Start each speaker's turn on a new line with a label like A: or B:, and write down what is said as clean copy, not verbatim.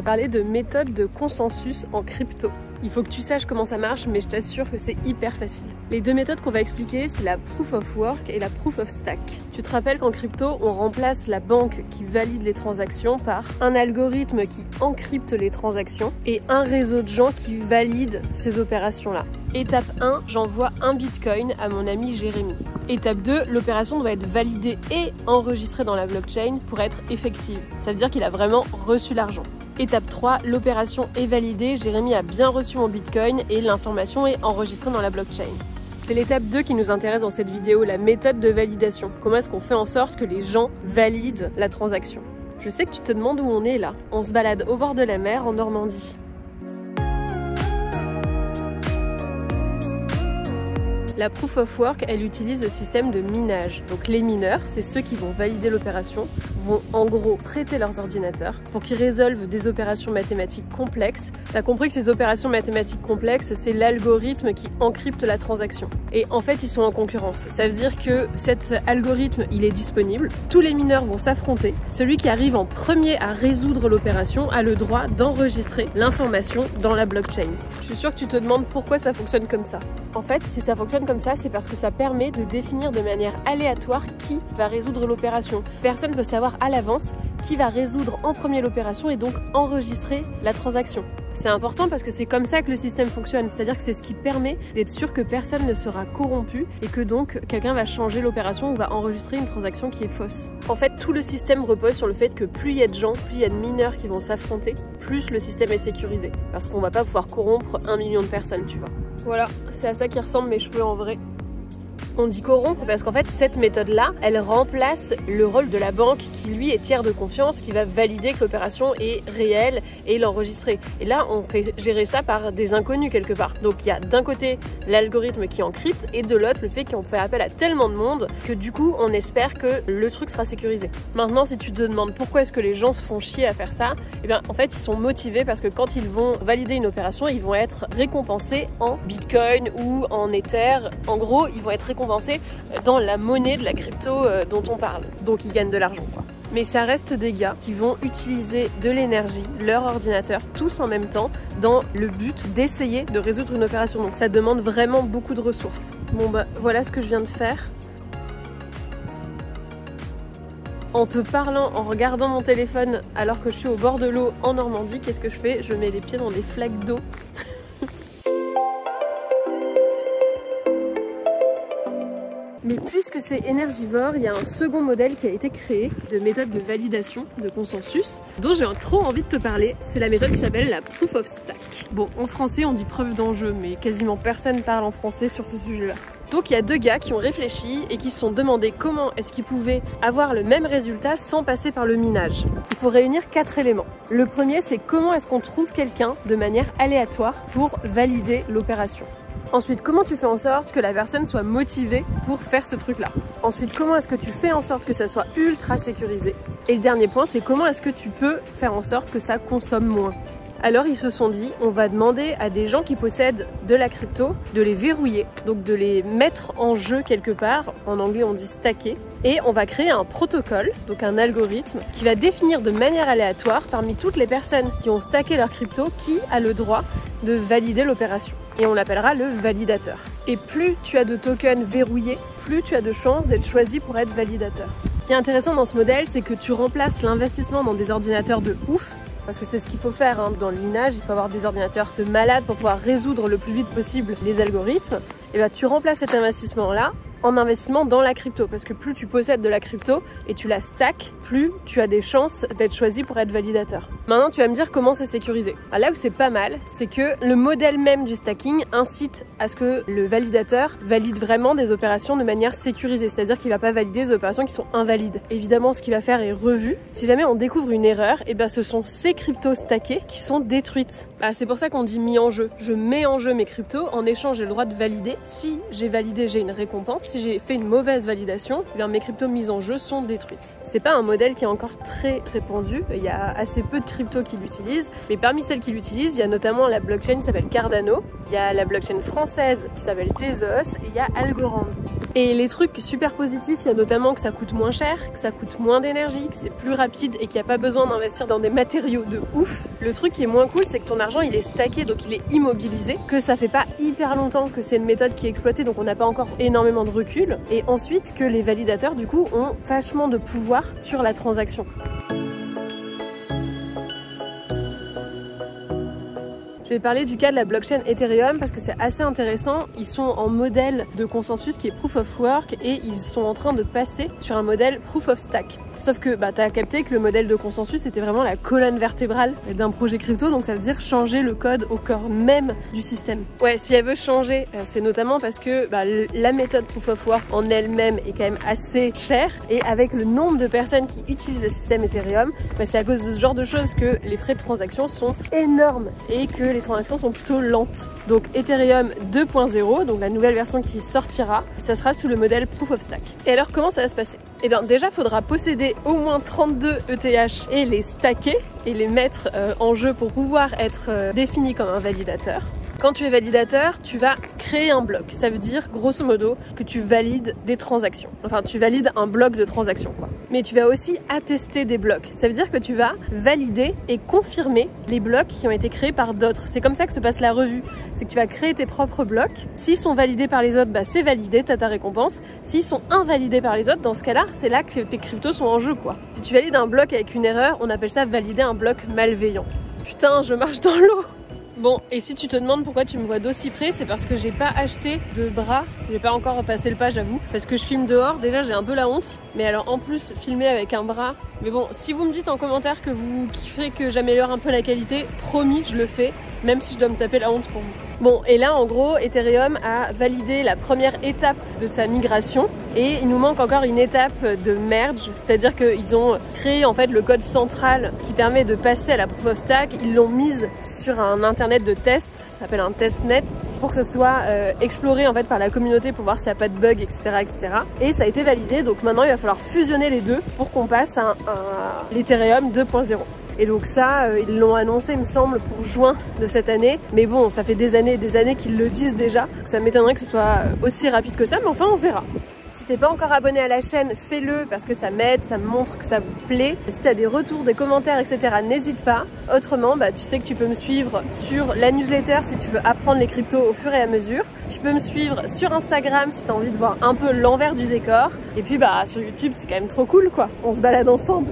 A: parler de méthode de consensus en crypto. Il faut que tu saches comment ça marche, mais je t'assure que c'est hyper facile. Les deux méthodes qu'on va expliquer, c'est la Proof of Work et la Proof of Stack. Tu te rappelles qu'en crypto, on remplace la banque qui valide les transactions par un algorithme qui encrypte les transactions et un réseau de gens qui valident ces opérations-là. Étape 1, j'envoie un bitcoin à mon ami Jérémy. Étape 2, l'opération doit être validée et enregistrée dans la blockchain pour être effective. Ça veut dire qu'il a vraiment reçu l'argent. Étape 3, l'opération est validée, Jérémy a bien reçu mon bitcoin et l'information est enregistrée dans la blockchain. C'est l'étape 2 qui nous intéresse dans cette vidéo, la méthode de validation. Comment est-ce qu'on fait en sorte que les gens valident la transaction? Je sais que tu te demandes où on est là. On se balade au bord de la mer en Normandie. La Proof of Work, elle utilise le système de minage. Donc les mineurs, c'est ceux qui vont valider l'opération, vont en gros prêter leurs ordinateurs pour qu'ils résolvent des opérations mathématiques complexes. Tu as compris que ces opérations mathématiques complexes, c'est l'algorithme qui encrypte la transaction. Et en fait, ils sont en concurrence. Ça veut dire que cet algorithme, il est disponible. Tous les mineurs vont s'affronter. Celui qui arrive en premier à résoudre l'opération a le droit d'enregistrer l'information dans la blockchain. Je suis sûre que tu te demandes pourquoi ça fonctionne comme ça. En fait, si ça fonctionne comme ça, c'est parce que ça permet de définir de manière aléatoire qui va résoudre l'opération. Personne ne peut savoir à l'avance qui va résoudre en premier l'opération et donc enregistrer la transaction. C'est important parce que c'est comme ça que le système fonctionne, c'est-à-dire que c'est ce qui permet d'être sûr que personne ne sera corrompu et que donc quelqu'un va changer l'opération ou va enregistrer une transaction qui est fausse. En fait, tout le système repose sur le fait que plus il y a de gens, plus il y a de mineurs qui vont s'affronter, plus le système est sécurisé. Parce qu'on va pas pouvoir corrompre 1 million de personnes, tu vois. Voilà, c'est à ça qui ressemblent mes cheveux en vrai. On dit corrompre parce qu'en fait cette méthode-là, elle remplace le rôle de la banque qui lui est tiers de confiance, qui va valider que l'opération est réelle et l'enregistrer. Et là, on fait gérer ça par des inconnus quelque part. Donc il y a d'un côté l'algorithme qui encrypte et de l'autre le fait qu'on fait appel à tellement de monde que du coup on espère que le truc sera sécurisé. Maintenant, si tu te demandes pourquoi est-ce que les gens se font chier à faire ça, eh bien en fait ils sont motivés parce que quand ils vont valider une opération, ils vont être récompensés en Bitcoin ou en Ether. En gros, ils vont être récompensés dans la monnaie de la crypto dont on parle. Donc ils gagnent de l'argent quoi. Mais ça reste des gars qui vont utiliser de l'énergie, leur ordinateur, tous en même temps, dans le but d'essayer de résoudre une opération. Donc ça demande vraiment beaucoup de ressources. Bon bah voilà ce que je viens de faire. En te parlant, en regardant mon téléphone alors que je suis au bord de l'eau en Normandie, qu'est-ce que je fais? Je mets les pieds dans des flaques d'eau. Mais puisque c'est énergivore, il y a un second modèle qui a été créé de méthode de validation, de consensus, dont j'ai trop envie de te parler. C'est la méthode qui s'appelle la Proof of Stack. Bon, en français on dit preuve d'enjeu, mais quasiment personne parle en français sur ce sujet-là. Donc il y a deux gars qui ont réfléchi et qui se sont demandé comment est-ce qu'ils pouvaient avoir le même résultat sans passer par le minage. Il faut réunir 4 éléments. Le premier, c'est comment est-ce qu'on trouve quelqu'un de manière aléatoire pour valider l'opération. Ensuite, comment tu fais en sorte que la personne soit motivée pour faire ce truc-là? Ensuite, comment est-ce que tu fais en sorte que ça soit ultra sécurisé? Et le dernier point, c'est comment est-ce que tu peux faire en sorte que ça consomme moins? Alors ils se sont dit, on va demander à des gens qui possèdent de la crypto de les verrouiller, donc de les mettre en jeu quelque part, en anglais on dit stacker, et on va créer un protocole, donc un algorithme, qui va définir de manière aléatoire parmi toutes les personnes qui ont stacké leur crypto, qui a le droit de valider l'opération. Et on l'appellera le validateur. Et plus tu as de tokens verrouillés, plus tu as de chances d'être choisi pour être validateur. Ce qui est intéressant dans ce modèle, c'est que tu remplaces l'investissement dans des ordinateurs de ouf, parce que c'est ce qu'il faut faire hein. Dans le minage, il faut avoir des ordinateurs de malades pour pouvoir résoudre le plus vite possible les algorithmes. Et bien tu remplaces cet investissement-là en investissement dans la crypto, parce que plus tu possèdes de la crypto et tu la stacks, plus tu as des chances d'être choisi pour être validateur. Maintenant tu vas me dire comment c'est sécurisé. Là où c'est pas mal, c'est que le modèle même du stacking incite à ce que le validateur valide vraiment des opérations de manière sécurisée, c'est-à-dire qu'il va pas valider des opérations qui sont invalides. Évidemment ce qu'il va faire est revu. Si jamais on découvre une erreur, et bien ce sont ces cryptos stackées qui sont détruites. C'est pour ça qu'on dit mis en jeu. Je mets en jeu mes cryptos, en échange j'ai le droit de valider. Si j'ai validé, j'ai une récompense. Si j'ai fait une mauvaise validation, eh bien mes cryptos mises en jeu sont détruites. C'est pas un modèle qui est encore très répandu, il y a assez peu de cryptos qui l'utilisent, mais parmi celles qui l'utilisent, il y a notamment la blockchain qui s'appelle Cardano, il y a la blockchain française qui s'appelle Tezos et il y a Algorand. Et les trucs super positifs, il y a notamment que ça coûte moins cher, que ça coûte moins d'énergie, que c'est plus rapide et qu'il n'y a pas besoin d'investir dans des matériaux de ouf. Le truc qui est moins cool, c'est que ton argent il est stacké, donc il est immobilisé, que ça fait pas hyper longtemps que c'est une méthode qui est exploitée, donc on n'a pas encore énormément de recul. Et ensuite que les validateurs du coup ont vachement de pouvoir sur la transaction. Je vais parler du cas de la blockchain Ethereum parce que c'est assez intéressant. Ils sont en modèle de consensus qui est Proof of Work et ils sont en train de passer sur un modèle Proof of Stack. Sauf que t'as capté que le modèle de consensus était vraiment la colonne vertébrale d'un projet crypto, donc ça veut dire changer le code au cœur même du système. Ouais, si elle veut changer, c'est notamment parce que la méthode Proof of Work en elle-même est quand même assez chère et avec le nombre de personnes qui utilisent le système Ethereum, c'est à cause de ce genre de choses que les frais de transaction sont énormes et que les transactions sont plutôt lentes. Donc Ethereum 2.0, donc la nouvelle version qui sortira, ça sera sous le modèle Proof of Stack. Et alors comment ça va se passer? Eh bien déjà, il faudra posséder au moins 32 ETH et les stacker et les mettre en jeu pour pouvoir être défini comme un validateur. Quand tu es validateur, tu vas créer un bloc. Ça veut dire, grosso modo, que tu valides des transactions. Enfin, tu valides un bloc de transactions, quoi. Mais tu vas aussi attester des blocs. Ça veut dire que tu vas valider et confirmer les blocs qui ont été créés par d'autres. C'est comme ça que se passe la revue. C'est que tu vas créer tes propres blocs. S'ils sont validés par les autres, c'est validé, t'as ta récompense. S'ils sont invalidés par les autres, dans ce cas-là, c'est là que tes cryptos sont en jeu, quoi. Si tu valides un bloc avec une erreur, on appelle ça valider un bloc malveillant. Putain, je marche dans l'eau! Bon, et si tu te demandes pourquoi tu me vois d'aussi près, c'est parce que j'ai pas acheté de bras. J'ai pas encore passé le pas, j'avoue. Parce que je filme dehors, déjà j'ai un peu la honte. Mais alors en plus, filmer avec un bras. Mais bon, si vous me dites en commentaire que vous kifferez que j'améliore un peu la qualité, promis, je le fais. Même si je dois me taper la honte pour vous. Bon, et là en gros, Ethereum a validé la première étape de sa migration. Et il nous manque encore une étape de merge. C'est-à-dire qu'ils ont créé en fait le code central qui permet de passer à la Proof of Stack. Ils l'ont mise sur un internet de test, ça s'appelle un testnet, pour que ce soit exploré en fait par la communauté pour voir s'il n'y a pas de bugs, etc., etc. Et ça a été validé, donc maintenant il va falloir fusionner les deux pour qu'on passe à l'Ethereum 2.0. Et donc ça, ils l'ont annoncé, il me semble, pour juin de cette année. Mais bon, ça fait des années et des années qu'ils le disent déjà. Donc ça m'étonnerait que ce soit aussi rapide que ça, mais enfin on verra. Si t'es pas encore abonné à la chaîne, fais-le parce que ça m'aide, ça me montre que ça vous plaît. Et si t'as des retours, des commentaires, etc., n'hésite pas. Autrement, tu sais que tu peux me suivre sur la newsletter si tu veux apprendre les cryptos au fur et à mesure. Tu peux me suivre sur Instagram si t'as envie de voir un peu l'envers du décor. Et puis sur YouTube, c'est quand même trop cool, quoi. On se balade ensemble.